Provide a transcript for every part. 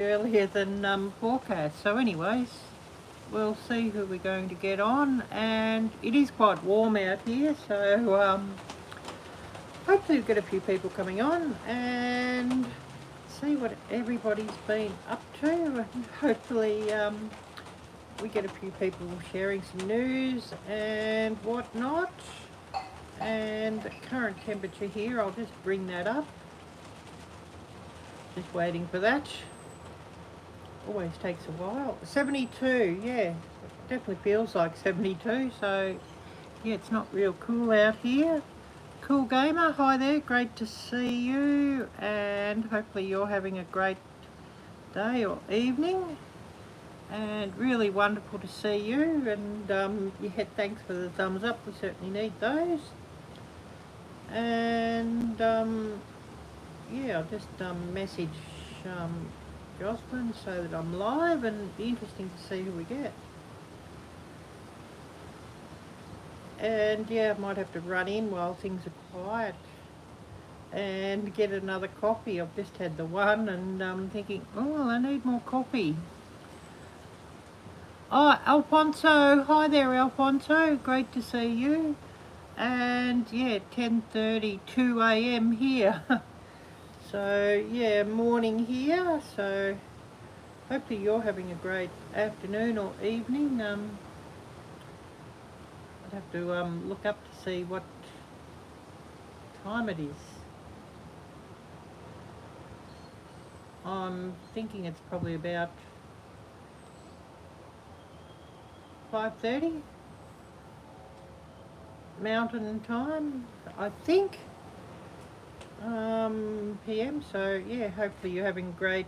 earlier than forecast. So anyways, we'll see who we're going to get on, and it is quite warm out here, so hopefully we'll get a few people coming on and see what everybody's been up to, and hopefully we get a few people sharing some news and whatnot. And the current temperature here, I'll just bring that up. Just waiting for that. Always takes a while. 72, yeah, definitely feels like 72. So yeah, it's not real cool out here. Cool Gamer, hi there, great to see you, and hopefully you're having a great day or evening, and really wonderful to see you. And yeah, thanks for the thumbs up, we certainly need those. And yeah, I'll just message Jocelyn so that I'm live, and it'd be interesting to see who we get. And yeah, I might have to run in while things are quiet and get another coffee. I've just had the one, and I'm thinking, oh, I need more coffee. Oh, Alfonso, hi there Alfonso, great to see you. And yeah, 10:32 a.m. here. So yeah, morning here. So hopefully you're having a great afternoon or evening. I'd have to look up to see what time it is. I'm thinking it's probably about 5:30 Mountain Time, I think, PM. So yeah, hopefully you're having a great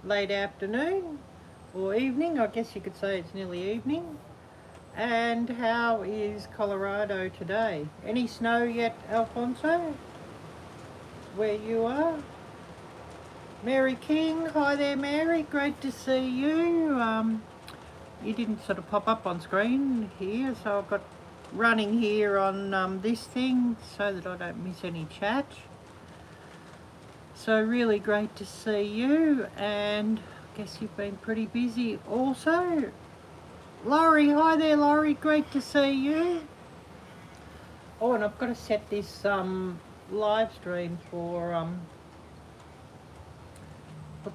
late afternoon or evening. I guess you could say it's nearly evening. And how is Colorado today? Any snow yet, Alfonso, where you are? Mary King, hi there Mary, great to see you. You didn't sort of pop up on screen here, so I've got running here on this thing so that I don't miss any chat. So really great to see you, and I guess you've been pretty busy also. Laurie, hi there Laurie, great to see you. Oh, and I've got to set this live stream for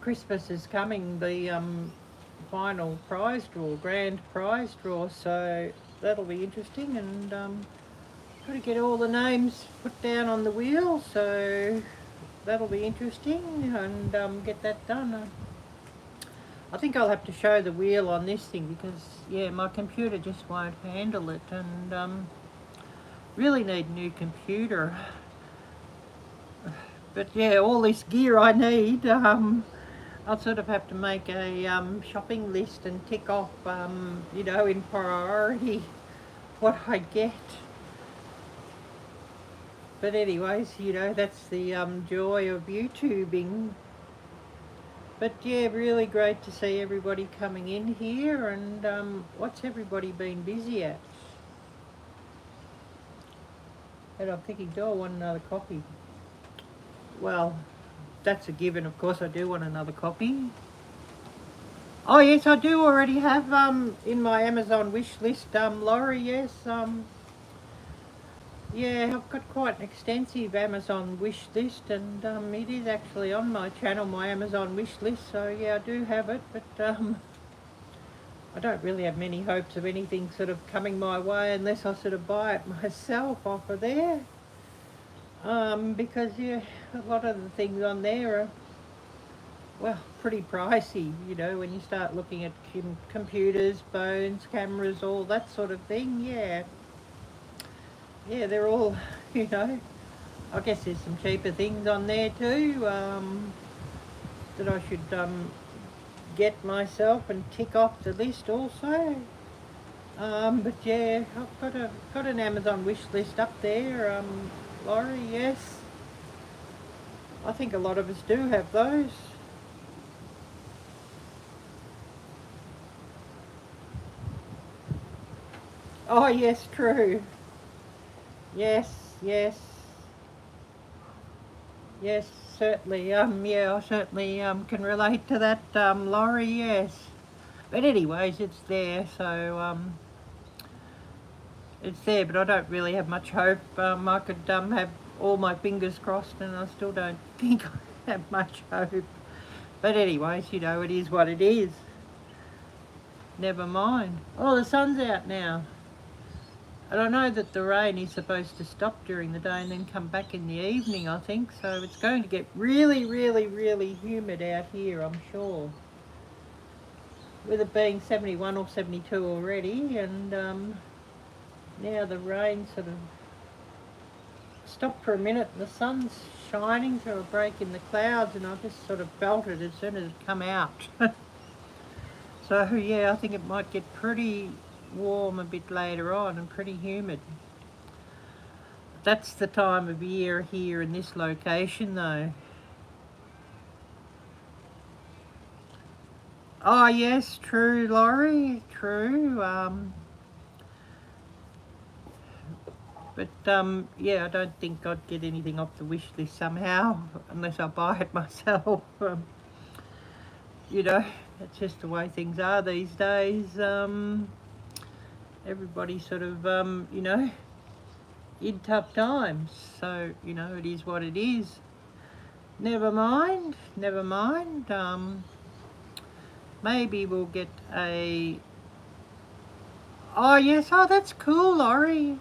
Christmas is coming, the final prize draw, grand prize draw, so that'll be interesting. And got to get all the names put down on the wheel, so that'll be interesting, and get that done. I think I'll have to show the wheel on this thing because yeah, my computer just won't handle it, and really need a new computer. But yeah, all this gear I need, I'll sort of have to make a shopping list and tick off, you know, in priority what I get. But anyways, you know, that's the joy of YouTubing. But yeah, really great to see everybody coming in here, and what's everybody been busy at? And I'm thinking, do I want another coffee? Well, that's a given, of course I do want another coffee. Oh yes, I do already have in my Amazon wish list, Laurie, yes. Yeah, I've got quite an extensive Amazon wish list, and it is actually on my channel, my Amazon wish list, so yeah, I do have it, but I don't really have many hopes of anything sort of coming my way unless I sort of buy it myself off of there. Because yeah, a lot of the things on there are, well, pretty pricey, you know, when you start looking at computers, phones, cameras, all that sort of thing. Yeah, they're all, you know, I guess there's some cheaper things on there too, that I should get myself and tick off the list also. But yeah, I've got an Amazon wish list up there, Laurie, yes. I think a lot of us do have those. Oh yes, true. Yes, yes. Yes, certainly, yeah, I certainly can relate to that, Laurie, yes. But anyways, it's there, so it's there, but I don't really have much hope. I could have all my fingers crossed and I still don't think I have much hope. But anyways, you know, it is what it is. Never mind. Oh, the sun's out now. And I know that the rain is supposed to stop during the day and then come back in the evening, I think. So it's going to get really, really, really humid out here, I'm sure. With it being 71 or 72 already, and now the rain sort of stopped for a minute and the sun's shining through a break in the clouds, and I just sort of felt it as soon as it come out. So yeah, I think it might get pretty warm a bit later on and pretty humid. That's the time of year here in this location though. Oh yes, true, Laurie, true. But yeah, I don't think I'd get anything off the wish list somehow unless I buy it myself. You know, it's just the way things are these days. Everybody's sort of, you know, in tough times. So, you know, it is what it is. Never mind, never mind. Maybe we'll get a... Oh, yes, oh, that's cool, Laurie.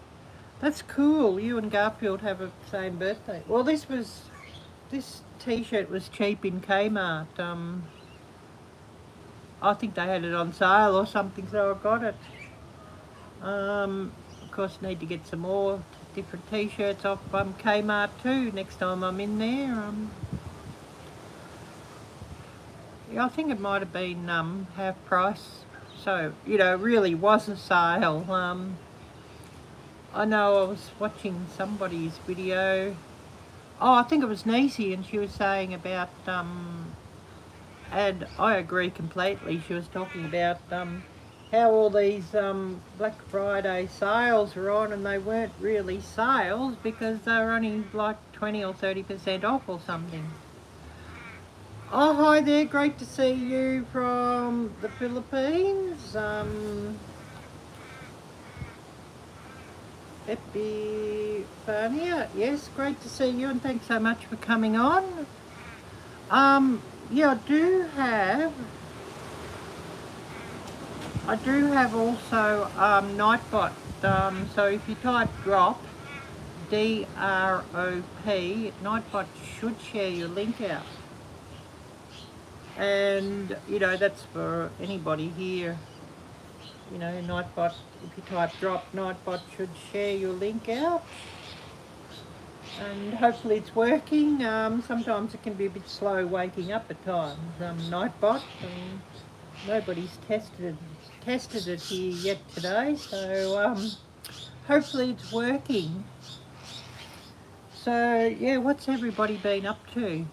That's cool. You and Garfield have a same birthday. Well, this t-shirt was cheap in Kmart. I think they had it on sale or something, so I got it. Of course, need to get some more different t-shirts off Kmart too next time I'm in there. Yeah, I think it might have been half price. So, you know, it really was a sale. I know I was watching somebody's video. Oh, I think it was Nisi, and she was saying about, and I agree completely, she was talking about how all these Black Friday sales were on, and they weren't really sales because they were only like 20 or 30% off or something. Oh, hi there, great to see you from the Philippines. Epifania, yes, great to see you and thanks so much for coming on. Yeah, I do have also Nightbot. So if you type drop, D-R-O-P, Nightbot should share your link out. And, you know, that's for anybody here. You know, Nightbot, if you type drop, Nightbot should share your link out. And hopefully it's working. Sometimes it can be a bit slow waking up at times, Nightbot. Nobody's tested it here yet today, so hopefully it's working. So yeah, what's everybody been up to?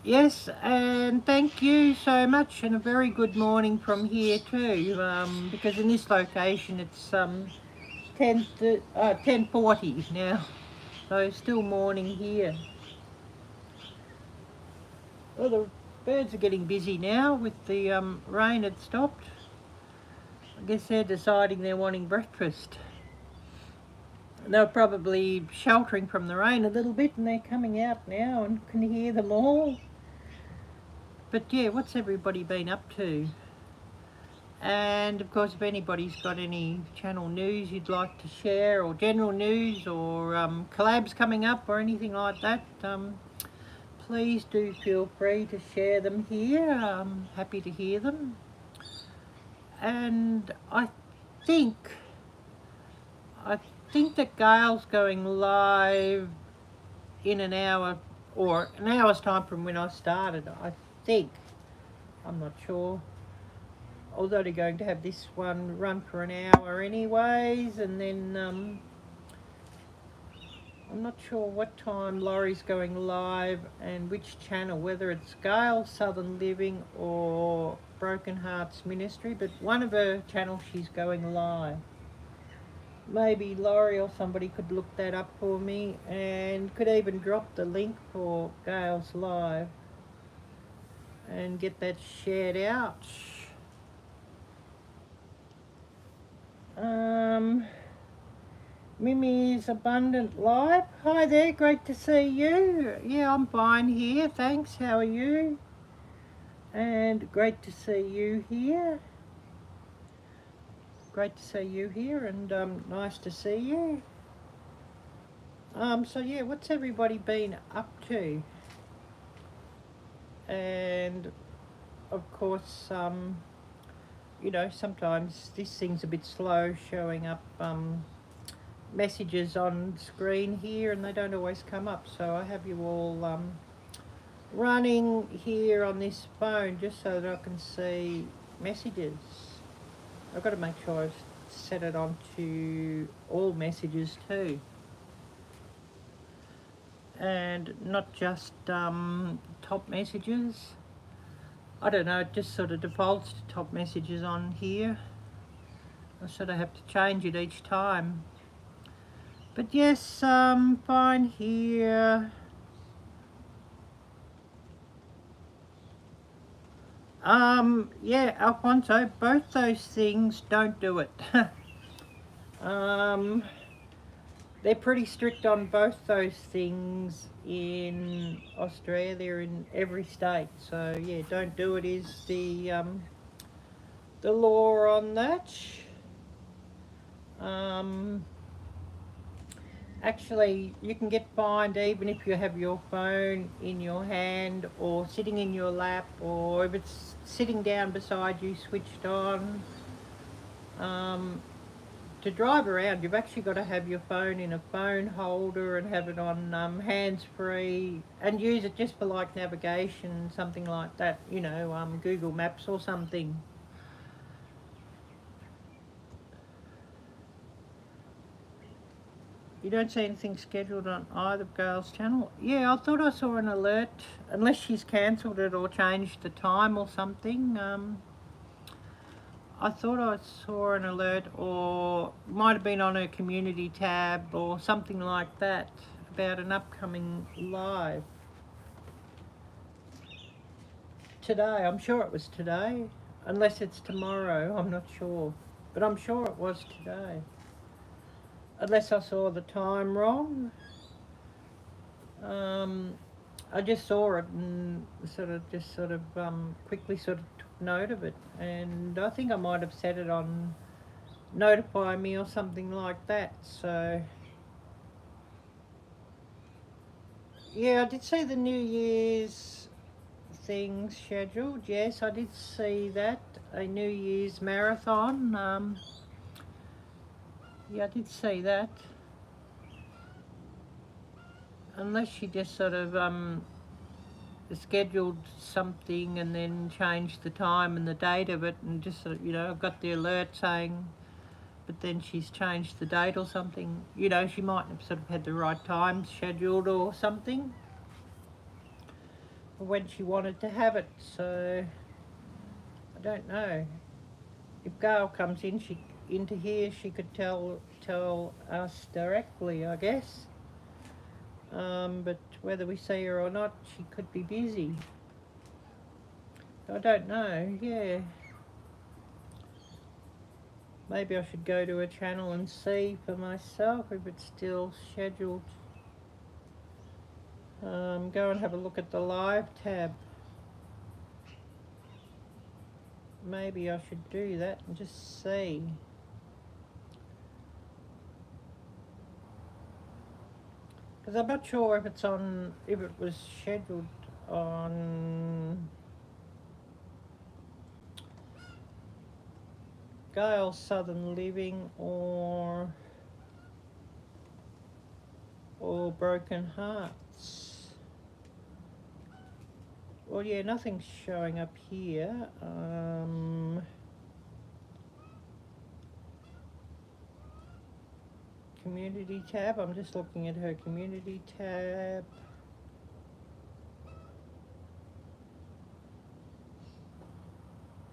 Yes, and thank you so much, and a very good morning from here too, because in this location it's 10:40 now, so still morning here. Well, the birds are getting busy now with the rain had stopped. I guess they're deciding they're wanting breakfast. They're probably sheltering from the rain a little bit and they're coming out now and can hear them all. But yeah, what's everybody been up to? And of course, if anybody's got any channel news you'd like to share, or general news, or collabs coming up or anything like that, please do feel free to share them here. I'm happy to hear them. And I think that Gail's going live in an hour, or an hour's time from when I started, I think. I'm not sure. I was only going to have this one run for an hour anyways, and then I'm not sure what time Laurie's going live and which channel, whether it's Gail Southern Living or Broken Hearts Ministry, but one of her channels she's going live. maybe Laurie or somebody could look that up for me, and could even drop the link for Gail's live and get that shared out. Mimi's Abundant Life. Hi there, great to see you. Yeah, I'm fine here, thanks. How are you? And great to see you here. Great to see you here, and nice to see you. So yeah, what's everybody been up to? And of course, you know, sometimes this thing's a bit slow showing up messages on screen here, and they don't always come up. So I have you all running here on this phone just so that I can see messages. I've got to make sure I've set it on to all messages too, and not just top messages. I don't know, it just sort of defaults to top messages on here. I sort of have to change it each time. But yes, fine here. Yeah, Alfonso, both those things, don't do it. They're pretty strict on both those things in Australia, in every state. So yeah, don't do it is the law on that. Actually, you can get fined even if you have your phone in your hand or sitting in your lap, or if it's sitting down beside you switched on. To drive around, you've actually got to have your phone in a phone holder and have it on hands-free, and use it just for like navigation, something like that, you know, Google Maps or something. You don't see anything scheduled on either of Gail's channel? Yeah, I thought I saw an alert, unless she's cancelled it or changed the time or something. I thought I saw an alert, or might have been on her community tab or something like that, about an upcoming live. Today, I'm sure it was today. Unless it's tomorrow, I'm not sure. But I'm sure it was today. Unless I saw the time wrong. I just saw it and sort of quickly sort of took note of it, and I think I might have set it on notify me or something like that. So yeah, I did see the New Year's thing scheduled. Yes, I did see that, a New Year's marathon. Yeah, I did see that. Unless she just sort of scheduled something and then changed the time and the date of it, and just sort of, you know, I've got the alert saying, but then she's changed the date or something. You know, she might have sort of had the right time scheduled or something for when she wanted to have it. So I don't know. If Gail comes in, into here, she could tell us directly, I guess. But whether we see her or not, she could be busy. I don't know, yeah. Maybe I should go to her channel and see for myself if it's still scheduled. Go and have a look at the live tab. Maybe I should do that and just see. Because I'm not sure if it's on, if it was scheduled on Gail's Southern Living or Broken Hearts. Well, yeah, nothing's showing up here. Community tab, I'm just looking at her community tab.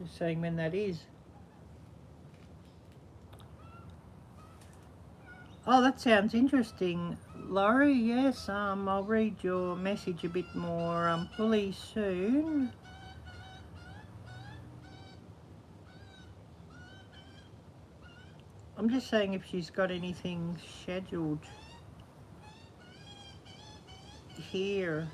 Just saying when that is. Oh, that sounds interesting, Laurie. Yes, I'll read your message a bit more fully soon. I'm just saying if she's got anything scheduled here.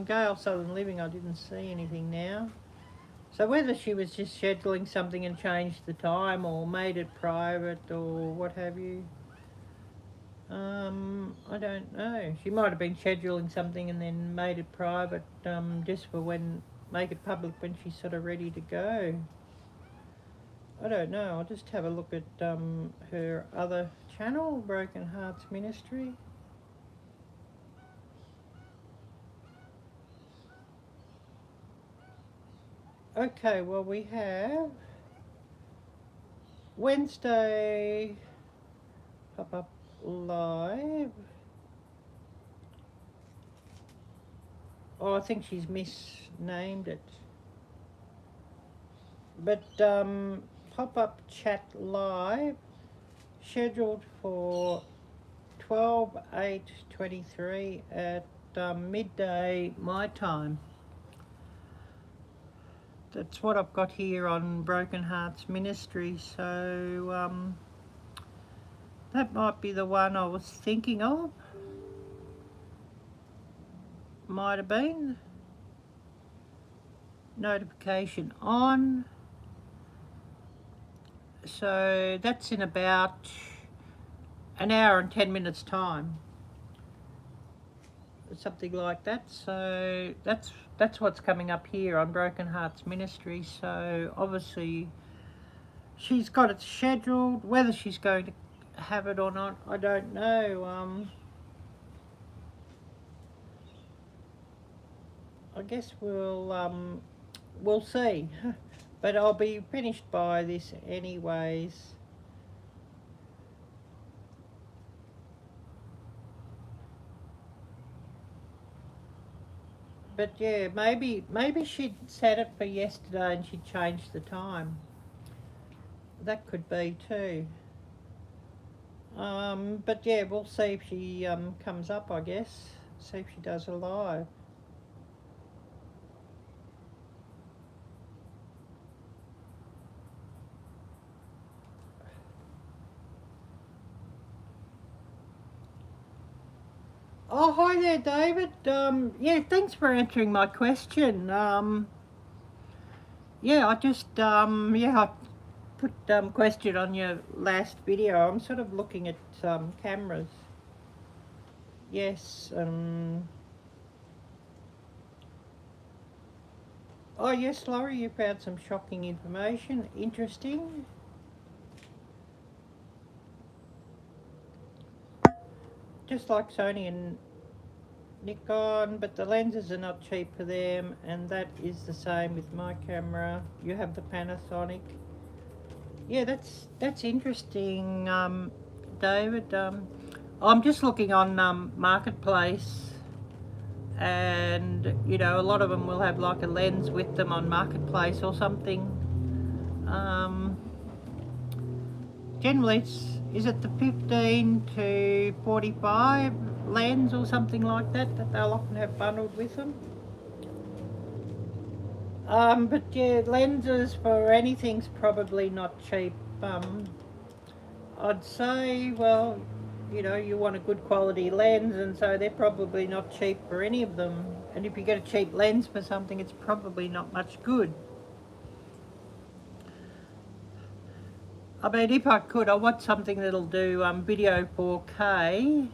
Gail Southern Living, I didn't see anything now. So whether she was just scheduling something and changed the time or made it private or what have you, I don't know. She might have been scheduling something and then made it private just for when, make it public when she's sort of ready to go. I don't know. I'll just have a look at her other channel, Broken Hearts Ministry. Okay, well we have Wednesday pop-up live. Oh, I think she's misnamed it. But pop-up chat live scheduled for 12/8/23 at midday my time. That's what I've got here on Broken Hearts Ministry, so that might be the one I was thinking of. Might have been. Notification on. So that's in about an hour and 10 minutes time. Something like that. So that's what's coming up here on Broken Hearts Ministry. So obviously she's got it scheduled. Whether she's going to have it or not, I don't know. I guess we'll see. But I'll be finished by this anyways. But yeah, maybe she'd set it for yesterday and she'd changed the time. That could be too. But yeah, we'll see if she comes up, I guess. See if she does a live. Oh, hi there, David. Yeah, thanks for answering my question. Yeah, I just I put question on your last video. I'm sort of looking at cameras. Yes. Oh yes, Laurie, you found some shocking information. Interesting. Just like Sony and Nikon, but the lenses are not cheap for them, and that is the same with my camera. You have the Panasonic. Yeah, that's interesting, David. I'm just looking on Marketplace, and you know, a lot of them will have like a lens with them on Marketplace or something. Generally, is it the 15 to 45 lens or something like that they'll often have bundled with them? But yeah, lenses for anything's probably not cheap. I'd say, well, you know, you want a good quality lens, and so they're probably not cheap for any of them. And if you get a cheap lens for something, it's probably not much good. I mean, if I could, I want something that'll do video 4K,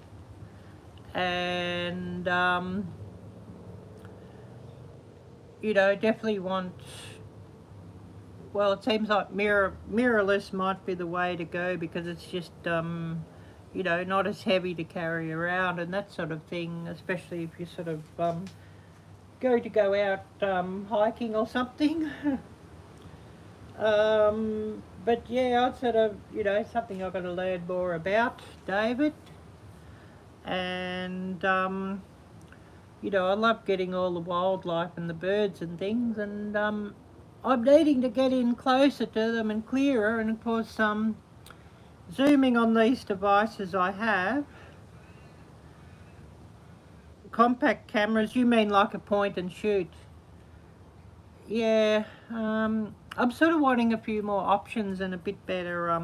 and you know, definitely want. Well, it seems like mirrorless might be the way to go because it's just you know, not as heavy to carry around and that sort of thing, especially if you sort of go out hiking or something. But yeah, I'd sort of, you know, something I've got to learn more about, David. And, you know, I love getting all the wildlife and the birds and things. And I'm needing to get in closer to them and clearer, and of course zooming on these devices I have, compact cameras, you mean like a point and shoot? Yeah, I'm sort of wanting a few more options and a bit better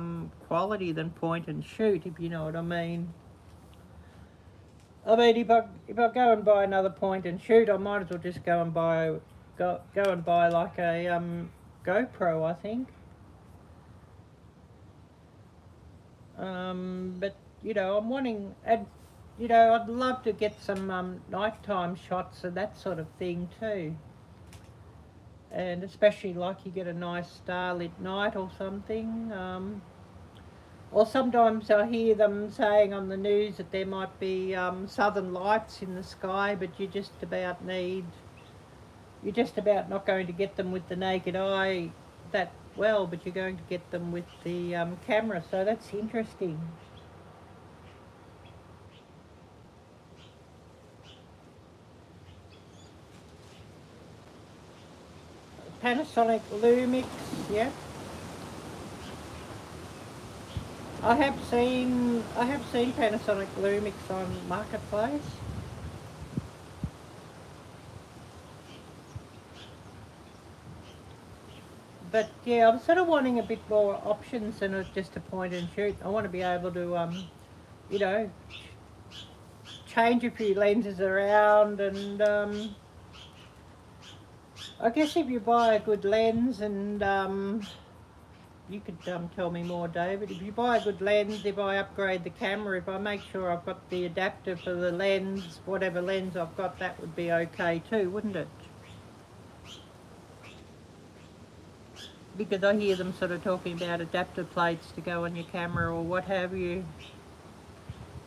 quality than point and shoot, if you know what I mean. I mean, if I go and buy another point and shoot, I might as well just go and buy like a GoPro, I think. But you know, I'm wanting, and you know, I'd love to get some nighttime shots and that sort of thing too. And especially like you get a nice starlit night or something. Or sometimes I hear them saying on the news that there might be southern lights in the sky, but you're just about not going to get them with the naked eye that well, but you're going to get them with the camera, so that's interesting. Panasonic Lumix, yeah. I have seen Panasonic Lumix on Marketplace. But yeah, I'm sort of wanting a bit more options than just a point and shoot. I want to be able to, you know, change a few lenses around, and I guess if you buy a good lens, and you could tell me more, David. If you buy a good lens, if I upgrade the camera, if I make sure I've got the adapter for the lens, whatever lens I've got, that would be okay too, wouldn't it? Because I hear them sort of talking about adapter plates to go on your camera or what have you,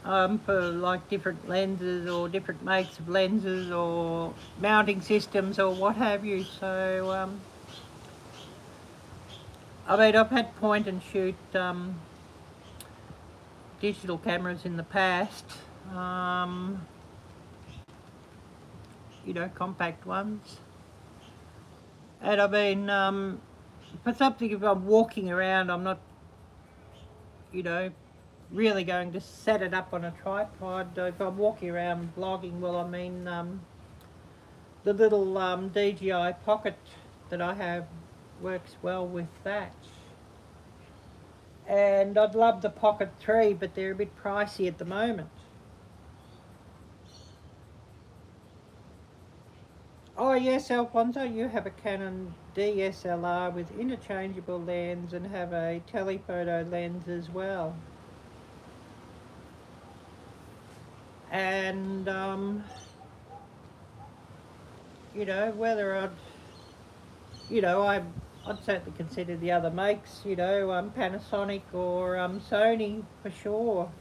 for like different lenses or different makes of lenses or mounting systems or what have you. So, I mean, I've had point and shoot digital cameras in the past, you know, compact ones. And I mean, for something, if I'm walking around, I'm not, you know, really going to set it up on a tripod. If I'm walking around vlogging, well, I mean, the little DJI Pocket that I have works well with that. And I'd love the Pocket 3, but they're a bit pricey at the moment. Oh yes, Alfonso, you have a Canon DSLR with interchangeable lens and have a telephoto lens as well. And you know, whether I'd certainly consider the other makes, you know, Panasonic or Sony for sure.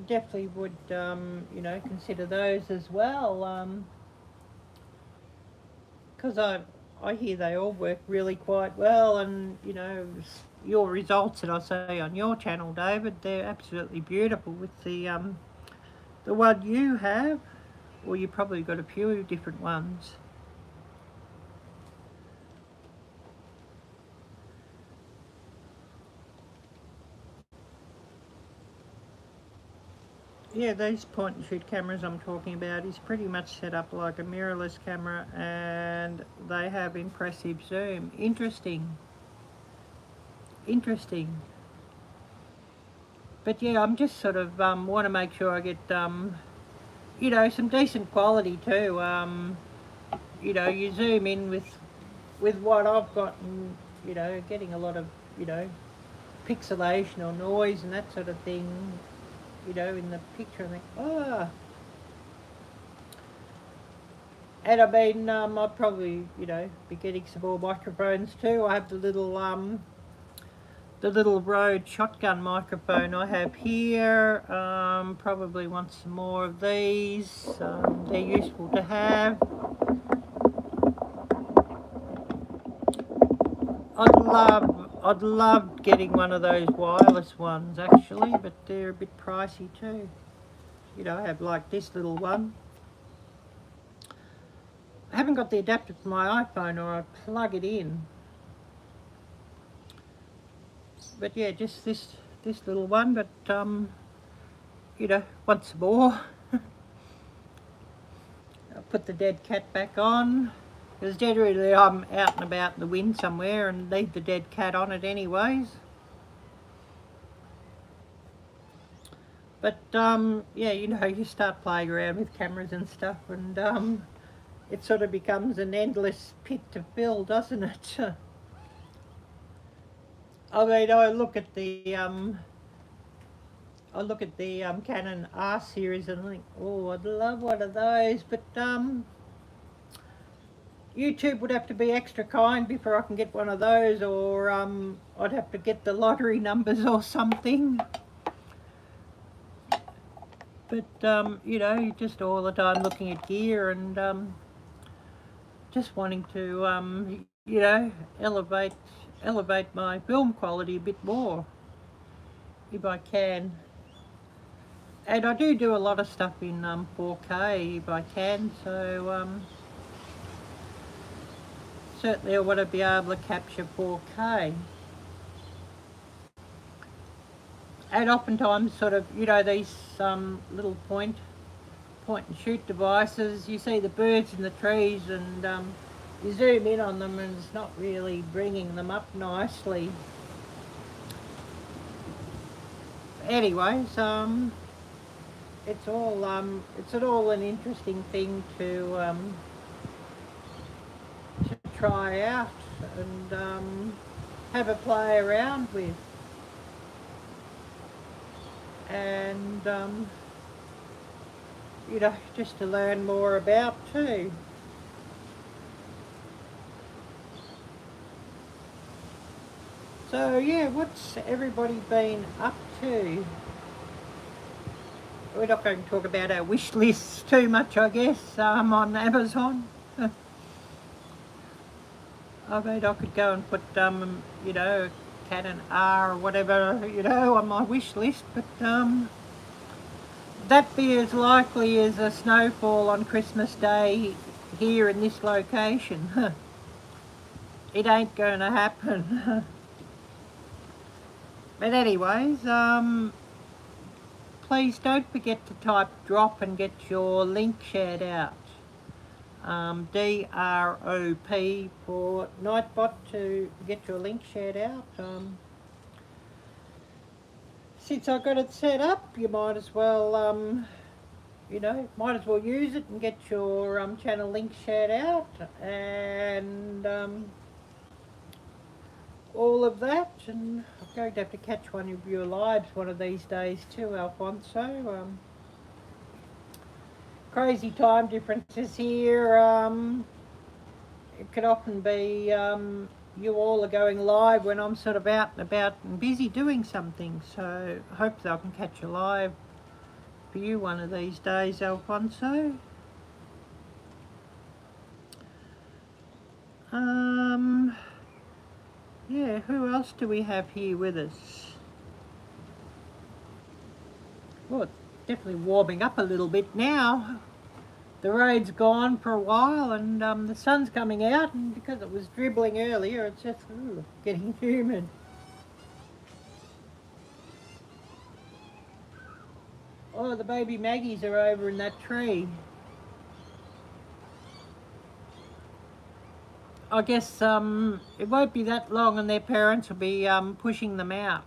Definitely would, you know, consider those as well, because I hear they all work really quite well, and you know, your results that I say on your channel, David, they're absolutely beautiful with the one you have, or you probably got a few different ones. Yeah, these point and shoot cameras I'm talking about is pretty much set up like a mirrorless camera, and they have impressive zoom. Interesting. But yeah, I'm just sort of want to make sure I get you know, some decent quality too. You know, you zoom in with what I've got, and you know, getting a lot of, you know, pixelation or noise and that sort of thing, you know, in the picture, and think, ah. And I mean, I'll probably, you know, be getting some more microphones too. I have the little Rode shotgun microphone I have here. Probably want some more of these. They're useful to have. I'd love getting one of those wireless ones actually, but they're a bit pricey too. you know, I have like this little one. I haven't got the adapter for my iPhone, or I plug it in. But yeah, just this little one. But you know, once more, I'll put the dead cat back on, because generally I'm out and about in the wind somewhere and leave the dead cat on it anyways. But yeah, you know, you start playing around with cameras and stuff, and it sort of becomes an endless pit to fill, doesn't it? I mean, I look at the Canon R series and I think, oh, I'd love one of those, but YouTube would have to be extra kind before I can get one of those, or I'd have to get the lottery numbers or something. But you know, just all the time looking at gear and just wanting to you know, elevate my film quality a bit more if I can. And I do a lot of stuff in 4K if I can, so certainly I want to be able to capture 4K. And oftentimes sort of, you know, these little point and shoot devices, you see the birds in the trees and you zoom in on them and it's not really bringing them up nicely. Anyways, it's all an interesting thing to try out and have a play around with, and you know, just to learn more about too. So yeah, what's everybody been up to? We're not going to talk about our wish lists too much, I guess, on Amazon. I mean, I could go and put, you know, Canon R or whatever, you know, on my wish list, but that be as likely as a snowfall on Christmas Day here in this location. It ain't going to happen. But anyways, please don't forget to type drop and get your link shared out. DROP for Nightbot to get your link shared out. Since I've got it set up, you might as well, you know, might as well use it and get your channel link shared out, and all of that. And I'm going to have to catch one of your lives one of these days too, Alfonso. Crazy time differences here. It could often be you all are going live when I'm sort of out and about and busy doing something. So hopefully I can catch a live for you one of these days, Alfonso. Yeah, who else do we have here with us? Well, it's definitely warming up a little bit now. The rain's gone for a while and the sun's coming out, and because it was dribbling earlier, it's just getting humid. Oh, the baby Maggies are over in that tree. I guess it won't be that long and their parents will be pushing them out,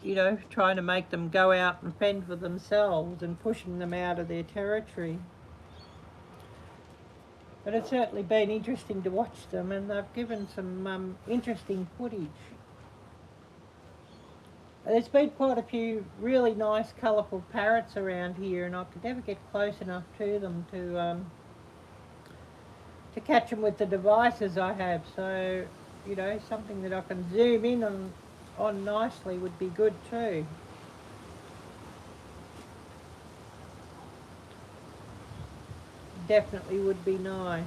you know, trying to make them go out and fend for themselves and pushing them out of their territory. But it's certainly been interesting to watch them, and they've given some interesting footage. There's been quite a few really nice colourful parrots around here, and I could never get close enough to them to catch them with the devices I have. So, you know, something that I can zoom in on nicely would be good too. Definitely would be nice.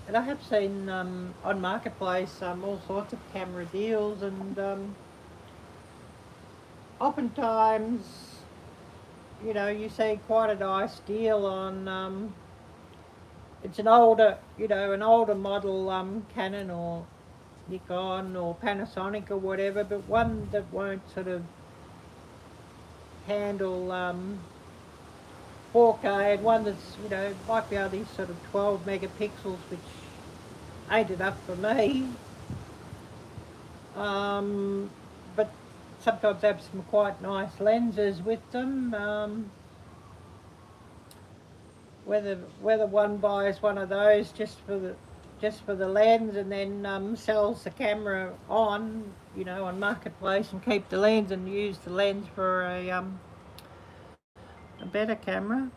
And I have seen on Marketplace all sorts of camera deals, and oftentimes, you know, you see quite a nice deal on, it's an older, you know, an older model Canon or Nikon or Panasonic or whatever, but one that won't sort of handle 4K, and one that's, you know, might be only sort of 12 megapixels, which ain't enough for me. But sometimes have some quite nice lenses with them. Whether one buys one of those just for the lens, and then sells the camera on, you know, on Marketplace, and keep the lens and use the lens for a better camera.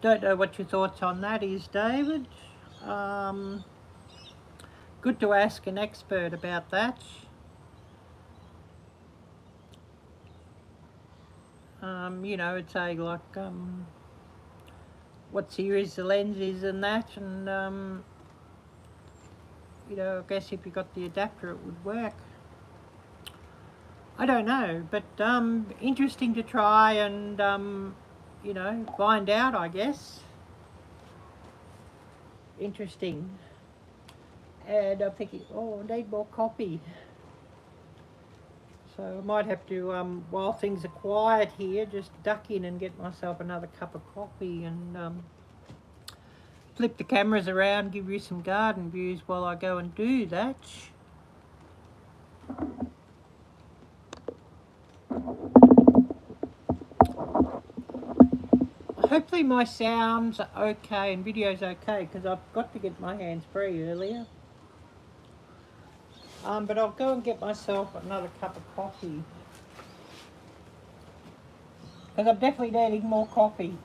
Don't know what your thoughts on that is, David. Good to ask an expert about that. You know, it's a like what series the lens is and that, and you know, I guess if you got the adapter it would work. I don't know, but interesting to try and you know, find out, I guess. Interesting. And I'm thinking, oh, I need more coffee. So I might have to, while things are quiet here, just duck in and get myself another cup of coffee, and flip the cameras around, give you some garden views while I go and do that. Hopefully my sound's okay and video's okay, because I've got to get my hands free earlier. But I'll go and get myself another cup of coffee, because I'm definitely needing more coffee.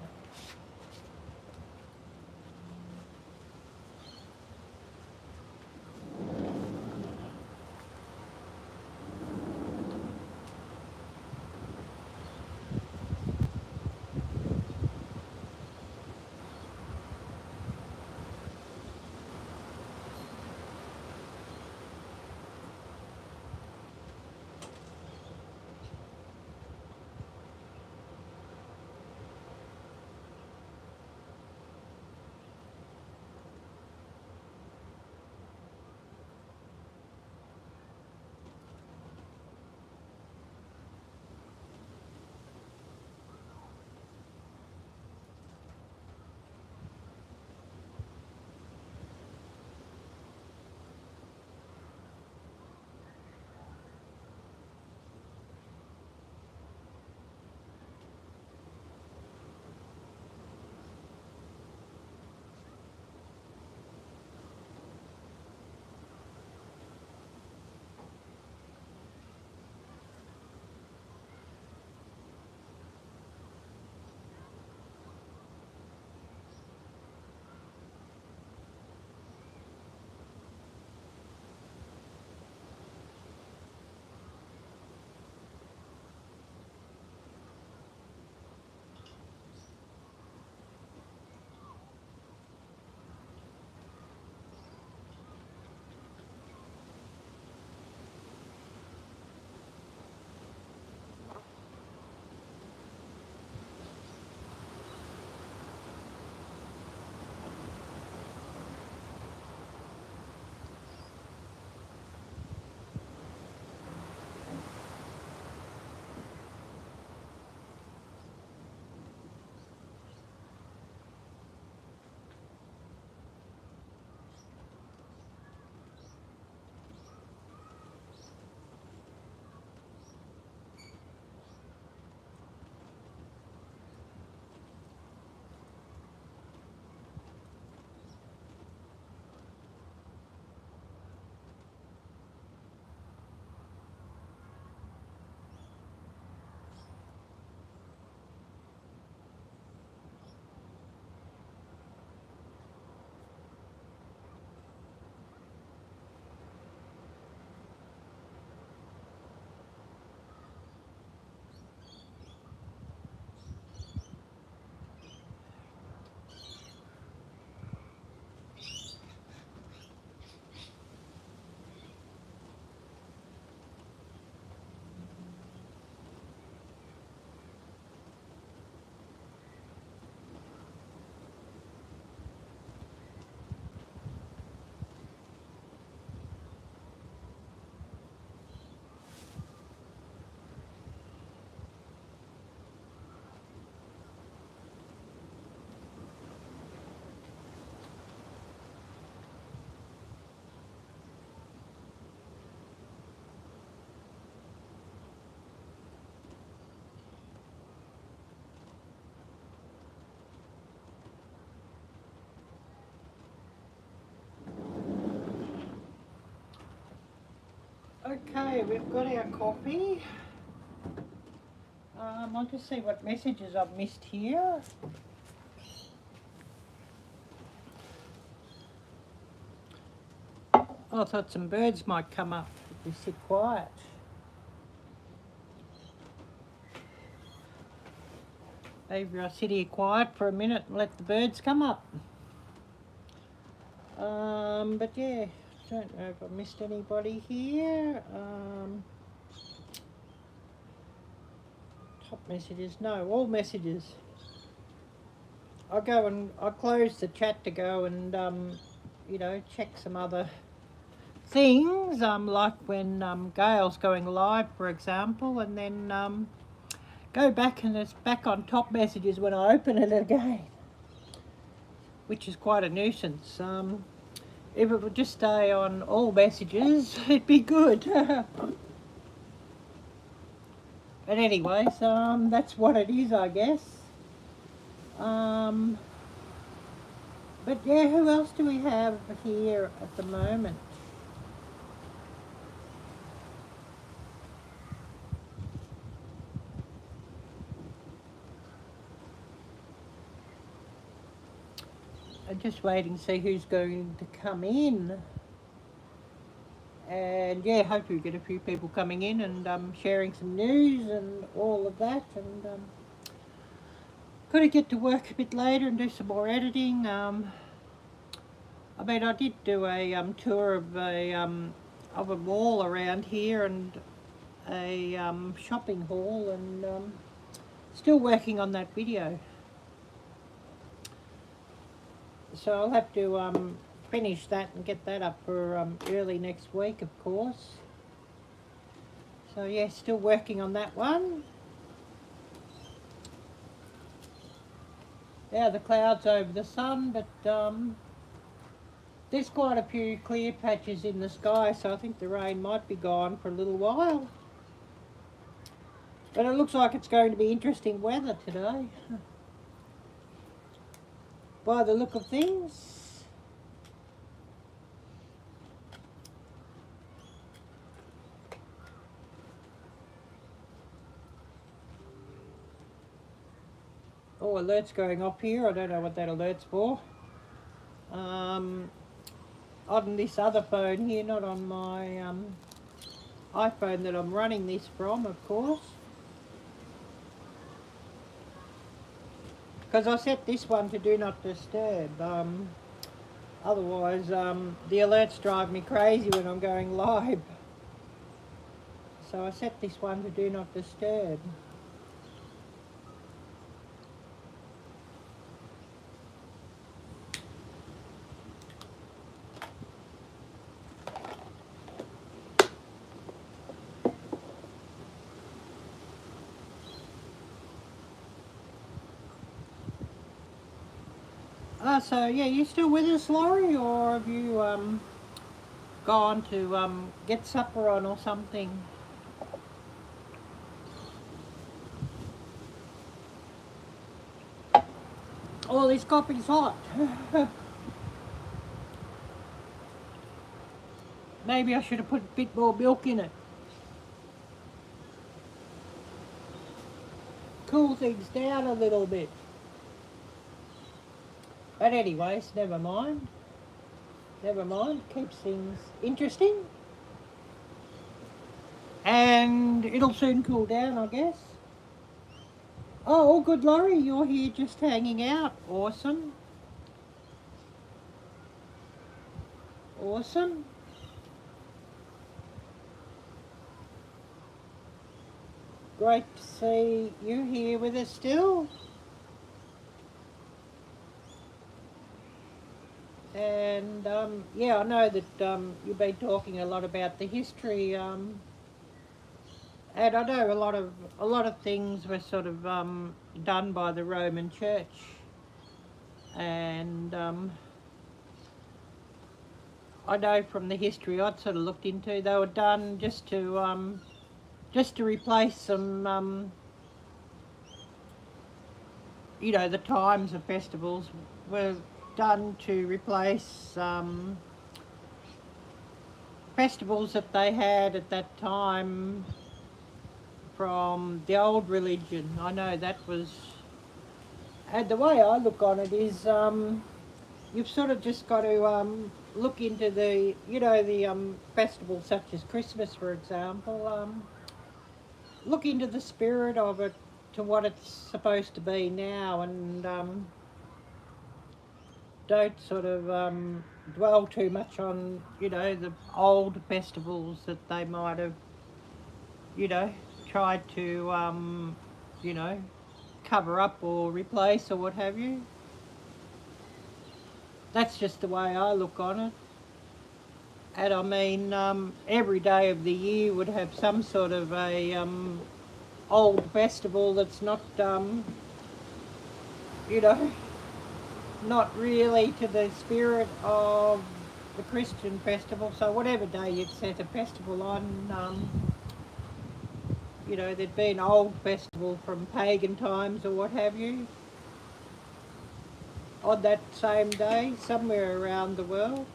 Okay, we've got our coffee. I'll just see what messages I've missed here. I thought some birds might come up if we sit quiet. Maybe I'll sit here quiet for a minute and let the birds come up. But yeah, don't know if I missed anybody here. Top messages, no, all messages. I close the chat to go and you know, check some other things, like when Gail's going live, for example, and then go back and it's back on top messages when I open it again, which is quite a nuisance. If it would just stay on all messages, it'd be good. But anyways, that's what it is, I guess. But yeah, who else do we have here at the moment? I'm just waiting to see who's going to come in. And yeah, hopefully we get a few people coming in and sharing some news and all of that. And got to get to work a bit later and do some more editing. I mean, I did do a tour of a mall around here and a shopping hall, and still working on that video. So I'll have to finish that and get that up for early next week, of course. So yeah, still working on that one. Yeah, the clouds over the sun, but there's quite a few clear patches in the sky, so I think the rain might be gone for a little while. But it looks like it's going to be interesting weather today, by the look of things. Oh, alert's going off here. I don't know what that alert's for. On this other phone here, not on my iPhone that I'm running this from, of course. Because I set this one to do not disturb. Otherwise, the alerts drive me crazy when I'm going live. So I set this one to do not disturb. So yeah, you still with us, Laurie, or have you gone to get supper on or something? Oh, this coffee's hot. Maybe I should have put a bit more milk in it. Cool things down a little bit. But anyways, never mind. Never mind, keeps things interesting. And it'll soon cool down, I guess. Oh, all good, Laurie, you're here just hanging out. Awesome. Awesome. Great to see you here with us still. And yeah, I know that you've been talking a lot about the history, and I know a lot of things were sort of done by the Roman Church, and I know from the history I'd sort of looked into, they were done just to replace some you know, the times of festivals were done to replace festivals that they had at that time from the old religion. I know that was, and the way I look on it is you've sort of just got to look into the, you know, the festivals such as Christmas, for example. Look into the spirit of it to what it's supposed to be now, and don't sort of dwell too much on, you know, the old festivals that they might have, you know, tried to, you know, cover up or replace or what have you. That's just the way I look on it. And I mean, every day of the year would have some sort of a old festival that's not, you know, not really to the spirit of the Christian festival. So whatever day you'd set a festival on, you know, there'd be an old festival from pagan times or what have you on that same day somewhere around the world.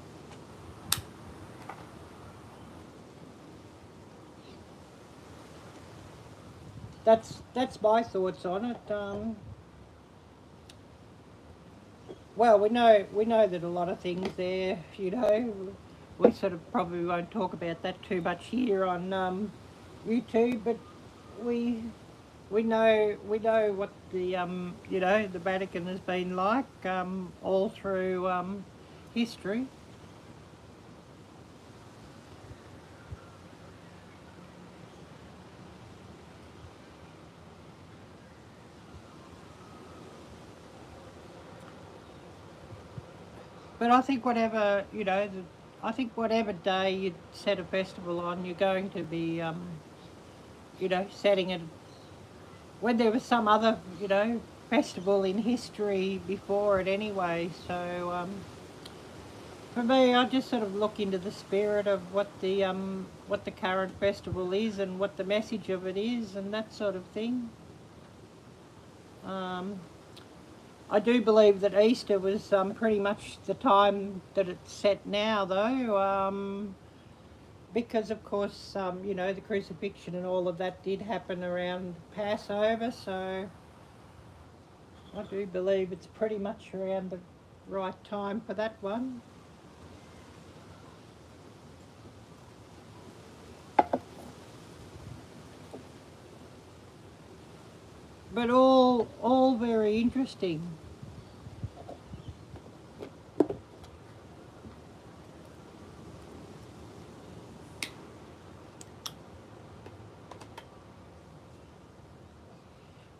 That's my thoughts on it. Well, we know that a lot of things there, you know, we sort of probably won't talk about that too much here on YouTube, but we know what the you know, the Vatican has been like all through history. But I think whatever, you know, I think whatever day you set a festival on, you're going to be, you know, setting it when there was some other, you know, festival in history before it anyway. So for me, I just sort of look into the spirit of what the current festival is and what the message of it is and that sort of thing. I do believe that Easter was pretty much the time that it's set now, though, because of course, you know, the crucifixion and all of that did happen around Passover, so I do believe it's pretty much around the right time for that one. But all very interesting.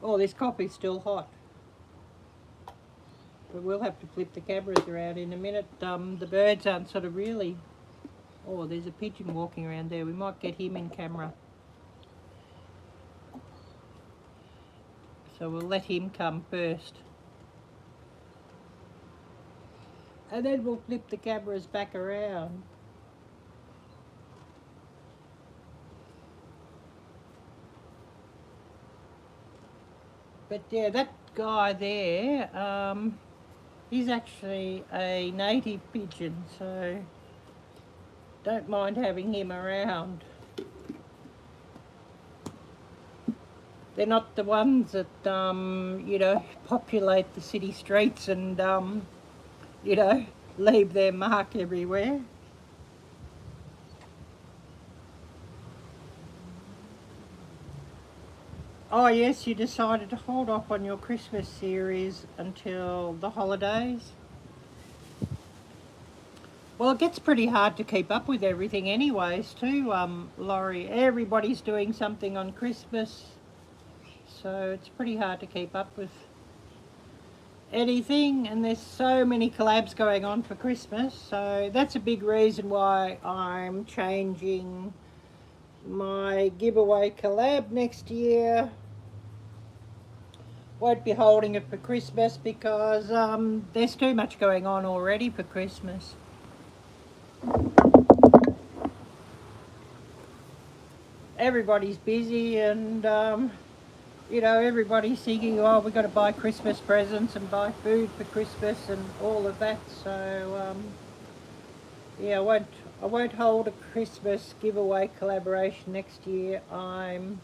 Oh, this coffee's still hot. But we'll have to flip the cameras around in a minute. The birds aren't sort of really... Oh, there's a pigeon walking around there. We might get him in camera. So we'll let him come first. And then we'll flip the cameras back around. But yeah, that guy there, he's actually a native pigeon, so don't mind having him around. They're not the ones that, you know, populate the city streets and, you know, leave their mark everywhere. Oh yes, you decided to hold off on your Christmas series until the holidays. Well, it gets pretty hard to keep up with everything anyways too, Laurie. Everybody's doing something on Christmas, so it's pretty hard to keep up with anything, and there's so many collabs going on for Christmas, so that's a big reason why I'm changing my giveaway collab next year. Won't be holding it for Christmas because there's too much going on already for Christmas. Everybody's busy and you know, everybody's thinking, oh, we've got to buy Christmas presents and buy food for Christmas and all of that, so yeah, I I won't hold a Christmas giveaway collaboration next year. I'm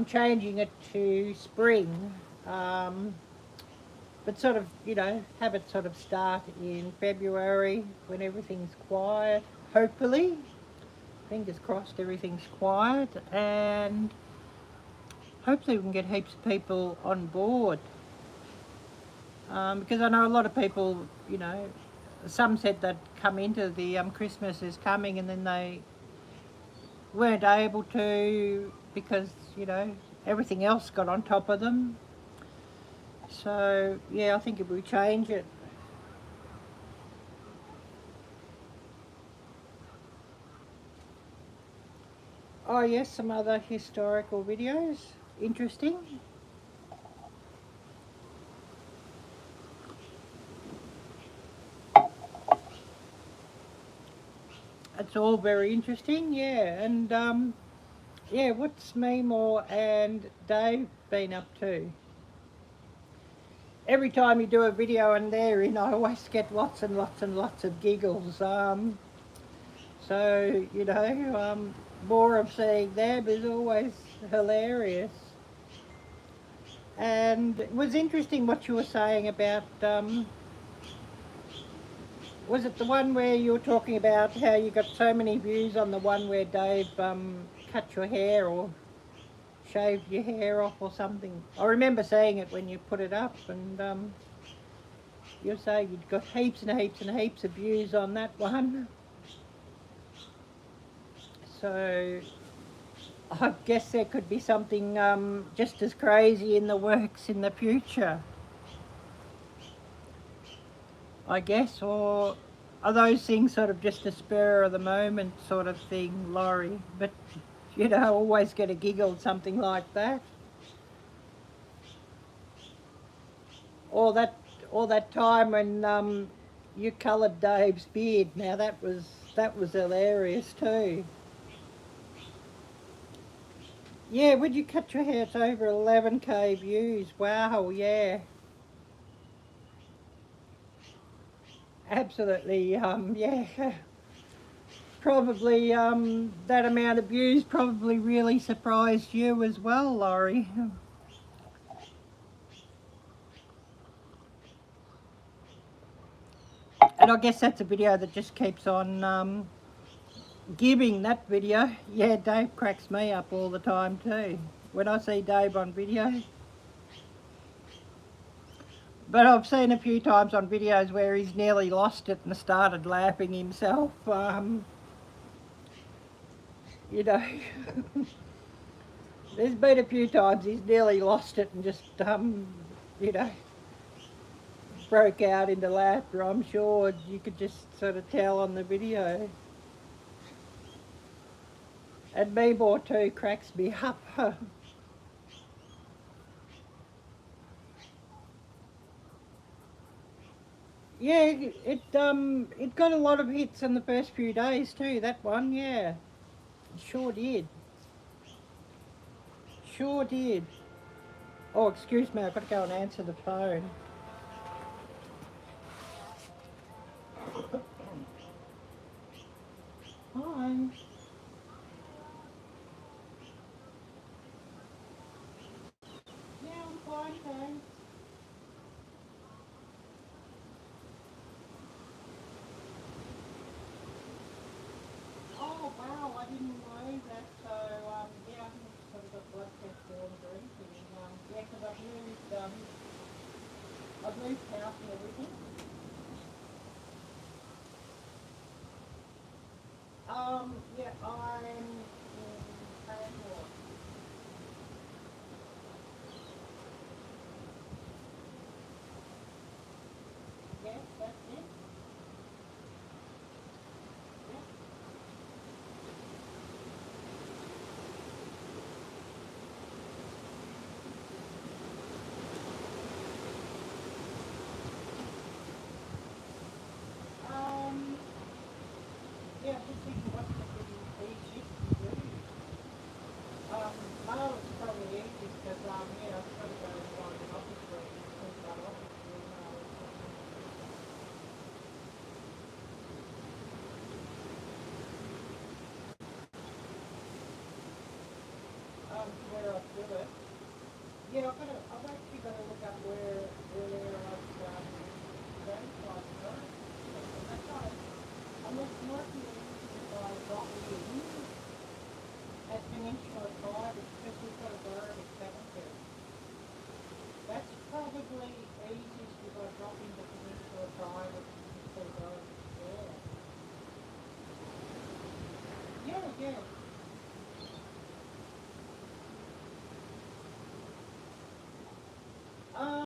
changing it to spring, but sort of, you know, have it sort of start in February when everything's quiet, hopefully. Fingers crossed everything's quiet, and hopefully we can get heaps of people on board. Because I know a lot of people, you know, some said that come into the Christmas is coming and then they weren't able to because, you know, everything else got on top of them. So, yeah, I think if we change it. Oh, yes, some other historical videos. Interesting. It's all very interesting, yeah. And, yeah, what's Mimo and Dave been up to? Every time you do a video and they're in, I always get lots and lots and lots of giggles. So, you know, more of seeing them is always hilarious. And it was interesting what you were saying about, was it the one where you were talking about how you got so many views on the one where Dave cut your hair or shaved your hair off or something? I remember seeing it when you put it up, and you're saying you'd got heaps and heaps and heaps of views on that one. So I guess there could be something just as crazy in the works in the future, I guess, or are those things sort of just a spur of the moment sort of thing, Laurie? But, you know, always get a giggle at something like that. Or that time when you coloured Dave's beard. Now that was hilarious too. Yeah, when you cut your hair, it's over 11k views. Wow, yeah. Absolutely, yeah. Probably that amount of views probably really surprised you as well, Laurie. And I guess that's a video that just keeps on giving that video. Yeah, Dave cracks me up all the time too. When I see Dave on video. But I've seen a few times on videos where he's nearly lost it and started laughing himself. You know, there's been a few times he's nearly lost it and just, you know, broke out into laughter. I'm sure you could just sort of tell on the video. And me more too cracks me up. Yeah, it got a lot of hits in the first few days too, that one, yeah. It sure did. Sure did. Oh, excuse me, I've got to go and answer the phone. Hi. Yeah, I'm fine, thanks. Oh, wow, I didn't know that. So, yeah, I think I've sort of got blood test forms or anything. Yeah, because I've moved house and everything. Yeah, I'm in Transport. Yes, that's it. Yeah. Yeah, just thinking what's the easiest it. Yeah, I've actually got to look up where I've grandfather died. That's right. Unless it might be easy if I drop in at Peninsula 5, because we've got a borrow at Cavern. That's probably easiest if I drop into Peninsula 5 or Peninsula Road. Yeah. Yeah, yeah.